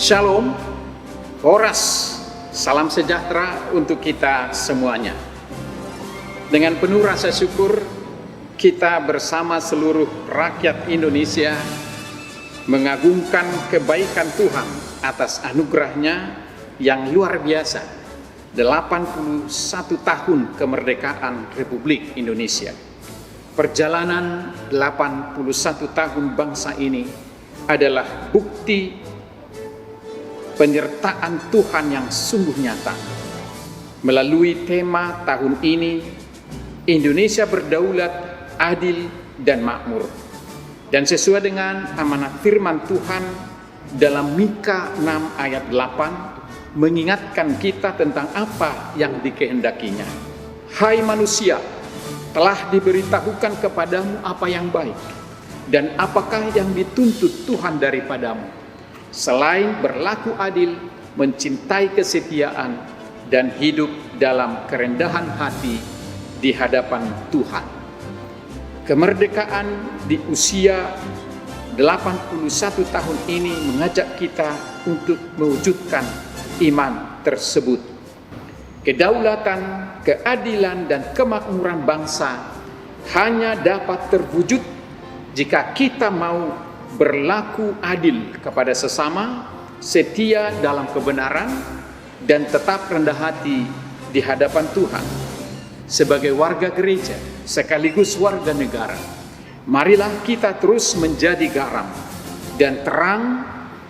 Shalom, Horas, salam sejahtera untuk kita semuanya. Dengan penuh rasa syukur, kita bersama seluruh rakyat Indonesia mengagungkan kebaikan Tuhan atas anugerahnya yang luar biasa, 81 tahun kemerdekaan Republik Indonesia. Perjalanan 81 tahun bangsa ini adalah bukti penyertaan Tuhan yang sungguh nyata. Melalui tema tahun ini, Indonesia berdaulat, adil, dan makmur. Dan sesuai dengan amanat firman Tuhan dalam Mika 6 ayat 8, mengingatkan kita tentang apa yang dikehendakinya. Hai manusia, telah diberitahukan kepadamu apa yang baik, dan apakah yang dituntut Tuhan daripadamu, selain berlaku adil, mencintai kesetiaan, dan hidup dalam kerendahan hati di hadapan Tuhan. Kemerdekaan di usia 81 tahun ini mengajak kita untuk mewujudkan iman tersebut. Kedaulatan, keadilan, dan kemakmuran bangsa hanya dapat terwujud jika kita mau berlaku adil kepada sesama, setia dalam kebenaran, dan tetap rendah hati di hadapan Tuhan. Sebagai warga gereja sekaligus warga negara, marilah kita terus menjadi garam dan terang,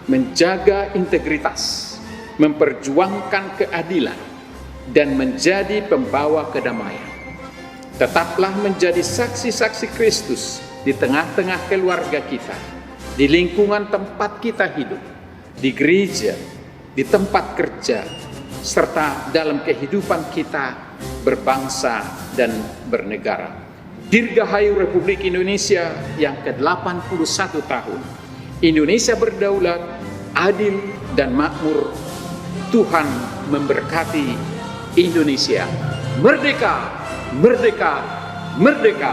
menjaga integritas, memperjuangkan keadilan, dan menjadi pembawa kedamaian. Tetaplah menjadi saksi-saksi Kristus di tengah-tengah keluarga kita, di lingkungan tempat kita hidup, di gereja, di tempat kerja, serta dalam kehidupan kita berbangsa dan bernegara. Dirgahayu Republik Indonesia yang ke-81 tahun. Indonesia berdaulat, adil, dan makmur. Tuhan memberkati Indonesia. Merdeka, merdeka, merdeka.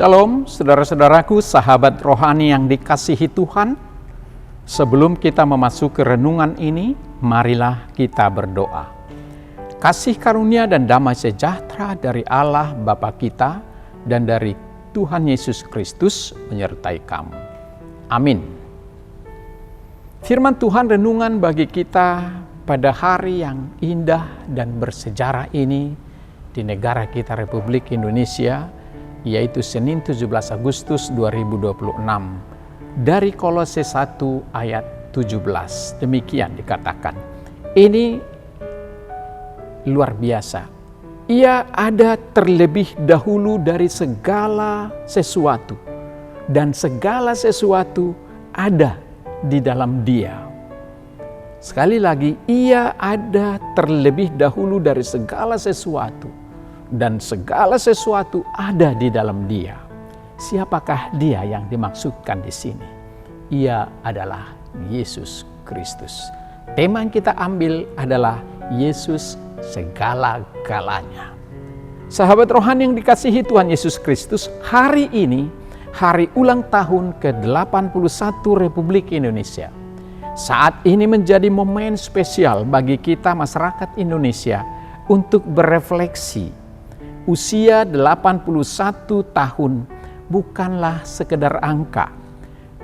Shalom, saudara-saudaraku, sahabat rohani yang dikasihi Tuhan. Sebelum kita memasuki renungan ini, marilah kita berdoa. Kasih karunia dan damai sejahtera dari Allah Bapa kita dan dari Tuhan Yesus Kristus menyertai kamu. Amin. Firman Tuhan renungan bagi kita pada hari yang indah dan bersejarah ini di negara kita Republik Indonesia, yaitu Senin 17 Agustus 2026, dari Kolose 1 ayat 17. Demikian dikatakan. Ini luar biasa. Ia ada terlebih dahulu dari segala sesuatu, dan segala sesuatu ada di dalam Dia. Sekali lagi, ia ada terlebih dahulu dari segala sesuatu, dan segala sesuatu ada di dalam Dia. Siapakah Dia yang dimaksudkan di sini? Ia adalah Yesus Kristus. Tema yang kita ambil adalah Yesus segala-galanya. Sahabat rohani yang dikasihi Tuhan Yesus Kristus, hari ini hari ulang tahun ke-81 Republik Indonesia. Saat ini menjadi momen spesial bagi kita masyarakat Indonesia untuk berefleksi. Usia 81 tahun bukanlah sekedar angka.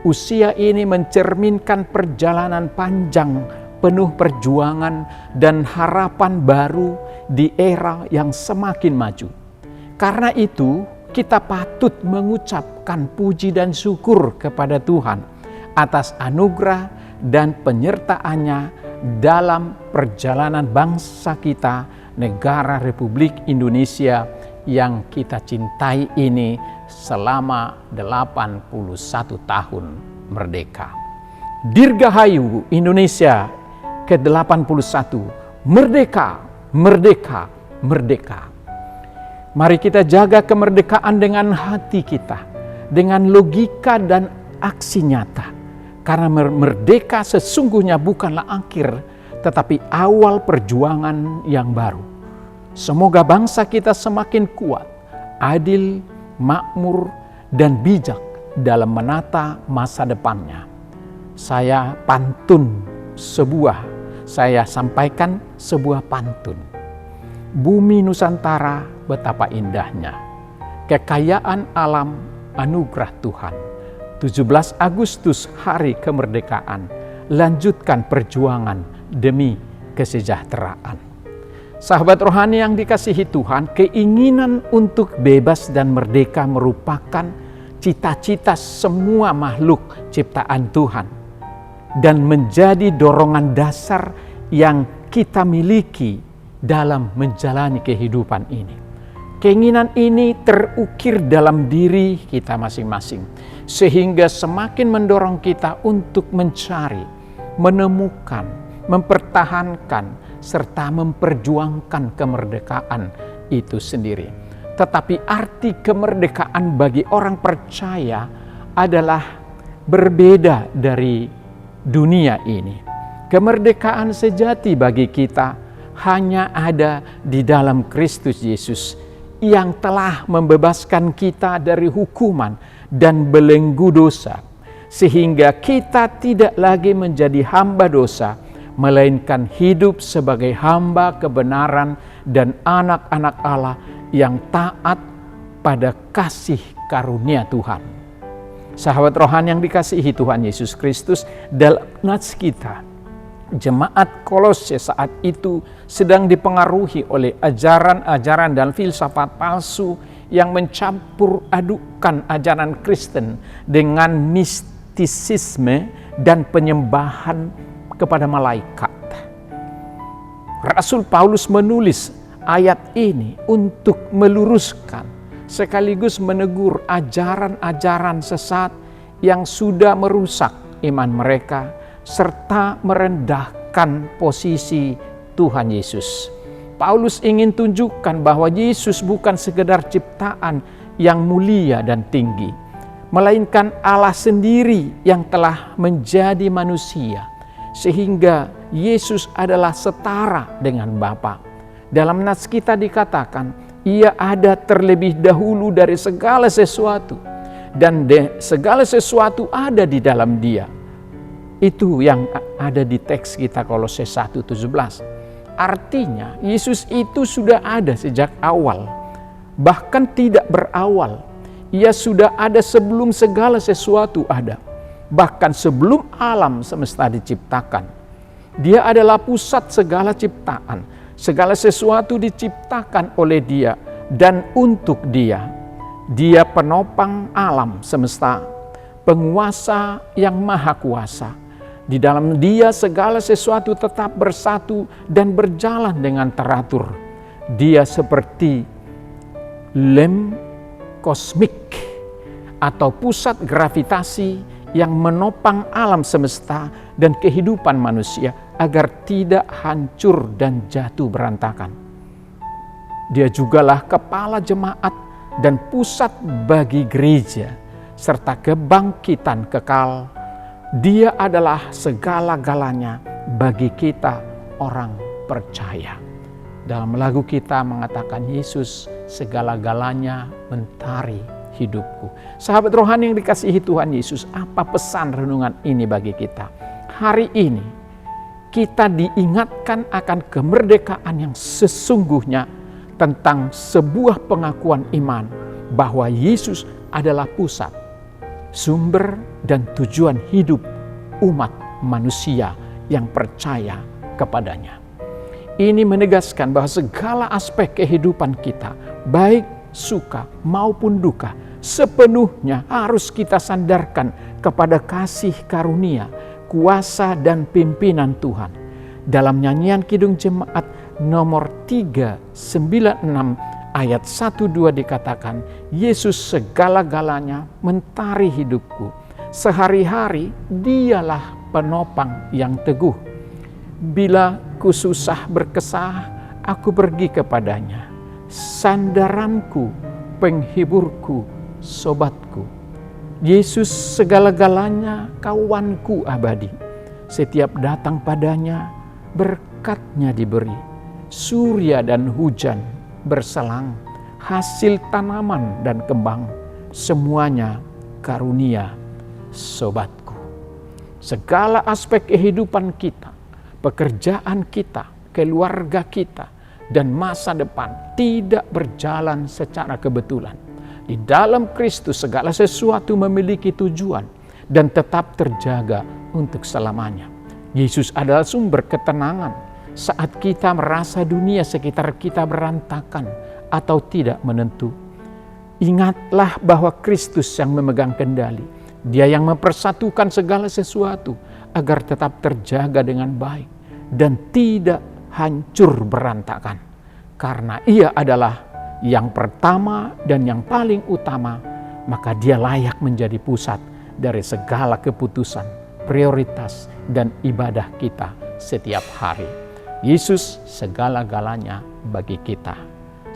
Usia ini mencerminkan perjalanan panjang, penuh perjuangan dan harapan baru di era yang semakin maju. Karena itu, kita patut mengucapkan puji dan syukur kepada Tuhan atas anugerah dan penyertaannya dalam perjalanan bangsa kita, negara Republik Indonesia yang kita cintai ini selama 81 tahun merdeka. Dirgahayu Indonesia ke-81, merdeka, merdeka, merdeka. Mari kita jaga kemerdekaan dengan hati kita, dengan logika dan aksi nyata. Karena merdeka sesungguhnya bukanlah akhir, tetapi awal perjuangan yang baru. Semoga bangsa kita semakin kuat, adil, makmur, dan bijak dalam menata masa depannya. Saya sampaikan sebuah pantun. Bumi Nusantara betapa indahnya, kekayaan alam anugerah Tuhan. 17 Agustus hari kemerdekaan, lanjutkan perjuangan demi kesejahteraan. Sahabat rohani yang dikasihi Tuhan, keinginan untuk bebas dan merdeka merupakan cita-cita semua makhluk ciptaan Tuhan dan menjadi dorongan dasar yang kita miliki dalam menjalani kehidupan ini. Keinginan ini terukir dalam diri kita masing-masing, sehingga semakin mendorong kita untuk mencari, menemukan, mempertahankan, serta memperjuangkan kemerdekaan itu sendiri. Tetapi arti kemerdekaan bagi orang percaya adalah berbeda dari dunia ini. Kemerdekaan sejati bagi kita hanya ada di dalam Kristus Yesus yang telah membebaskan kita dari hukuman dan belenggu dosa, sehingga kita tidak lagi menjadi hamba dosa, melainkan hidup sebagai hamba kebenaran dan anak-anak Allah yang taat pada kasih karunia Tuhan. Sahabat rohani yang dikasihi Tuhan Yesus Kristus, dalam nats kita, jemaat Kolose saat itu sedang dipengaruhi oleh ajaran-ajaran dan filsafat palsu yang mencampur adukan ajaran Kristen dengan mistisisme dan penyembahan kepada malaikat. Rasul Paulus menulis ayat ini untuk meluruskan sekaligus menegur ajaran-ajaran sesat yang sudah merusak iman mereka serta merendahkan posisi Tuhan Yesus. Paulus ingin tunjukkan bahwa Yesus bukan sekedar ciptaan yang mulia dan tinggi, melainkan Allah sendiri yang telah menjadi manusia, sehingga Yesus adalah setara dengan Bapa. Dalam nats kita dikatakan, ia ada terlebih dahulu dari segala sesuatu, dan segala sesuatu ada di dalam Dia. Itu yang ada di teks kita Kolose 1:17. Artinya Yesus itu sudah ada sejak awal, bahkan tidak berawal. Ia sudah ada sebelum segala sesuatu ada, bahkan sebelum alam semesta diciptakan. Dia adalah pusat segala ciptaan. Segala sesuatu diciptakan oleh Dia dan untuk Dia. Dia penopang alam semesta, penguasa yang maha kuasa. Di dalam Dia segala sesuatu tetap bersatu dan berjalan dengan teratur. Dia seperti lem kosmik atau pusat gravitasi yang menopang alam semesta dan kehidupan manusia agar tidak hancur dan jatuh berantakan. Dia jugalah kepala jemaat dan pusat bagi gereja serta kebangkitan kekal. Dia adalah segala-galanya bagi kita orang percaya. Dalam lagu kita mengatakan Yesus segala-galanya mentari hidupku. Sahabat rohani yang dikasihi Tuhan Yesus, apa pesan renungan ini bagi kita? Hari ini kita diingatkan akan kemerdekaan yang sesungguhnya tentang sebuah pengakuan iman bahwa Yesus adalah pusat, sumber dan tujuan hidup umat manusia yang percaya kepadanya. Ini menegaskan bahwa segala aspek kehidupan kita, baik suka maupun duka, sepenuhnya harus kita sandarkan kepada kasih karunia, kuasa dan pimpinan Tuhan. Dalam nyanyian Kidung Jemaat nomor 396 ayat 1-2 dikatakan, Yesus segala-galanya mentari hidupku. Sehari-hari dialah penopang yang teguh. Bila ku susah berkesah, aku pergi kepadanya. Sandaranku, penghiburku, sobatku. Yesus segala-galanya kawanku abadi. Setiap datang padanya, berkatnya diberi. Surya dan hujan berselang, hasil tanaman dan kembang, semuanya karunia sobatku. Segala aspek kehidupan kita, pekerjaan kita, keluarga kita, dan masa depan tidak berjalan secara kebetulan. Di dalam Kristus segala sesuatu memiliki tujuan dan tetap terjaga untuk selamanya. Yesus adalah sumber ketenangan saat kita merasa dunia sekitar kita berantakan atau tidak menentu. Ingatlah bahwa Kristus yang memegang kendali. Dia yang mempersatukan segala sesuatu agar tetap terjaga dengan baik dan tidak hancur berantakan. Karena Ia adalah yang pertama dan yang paling utama, maka Dia layak menjadi pusat dari segala keputusan, prioritas, dan ibadah kita setiap hari. Yesus segala-galanya bagi kita.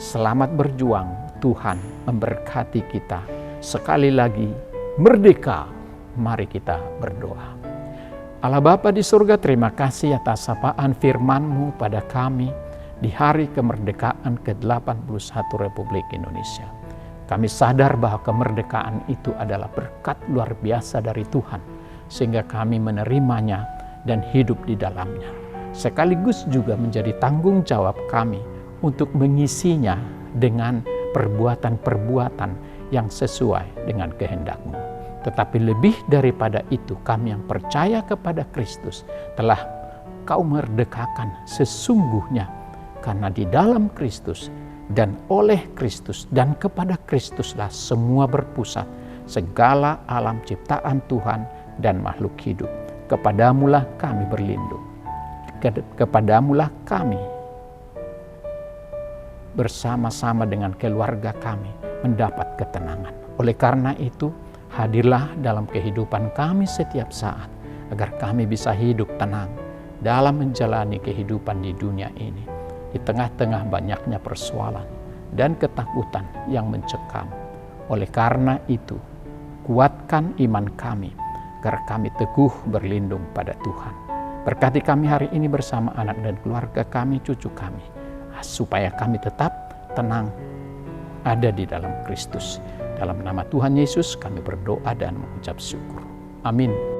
Selamat berjuang, Tuhan memberkati kita. Sekali lagi, merdeka, mari kita berdoa. Allah Bapa di surga, terima kasih atas sapaan firman-Mu pada kami di hari kemerdekaan ke-81 Republik Indonesia. Kami sadar bahwa kemerdekaan itu adalah berkat luar biasa dari Tuhan, sehingga kami menerimanya dan hidup di dalamnya. Sekaligus juga menjadi tanggung jawab kami untuk mengisinya dengan perbuatan-perbuatan yang sesuai dengan kehendak-Mu. Tetapi lebih daripada itu, kami yang percaya kepada Kristus telah Kau merdekakan sesungguhnya, karena di dalam Kristus dan oleh Kristus dan kepada Kristuslah semua berpusat, segala alam ciptaan Tuhan dan makhluk hidup. Kepadamulah kami berlindung, kepadamulah kami bersama-sama dengan keluarga kami mendapat ketenangan. Oleh karena itu, hadirlah dalam kehidupan kami setiap saat, agar kami bisa hidup tenang dalam menjalani kehidupan di dunia ini, di tengah-tengah banyaknya persoalan dan ketakutan yang mencekam. Oleh karena itu, kuatkan iman kami, agar kami teguh berlindung pada Tuhan. Berkati kami hari ini bersama anak dan keluarga kami, cucu kami, supaya kami tetap tenang ada di dalam Kristus. Dalam nama Tuhan Yesus kami berdoa dan mengucap syukur. Amin.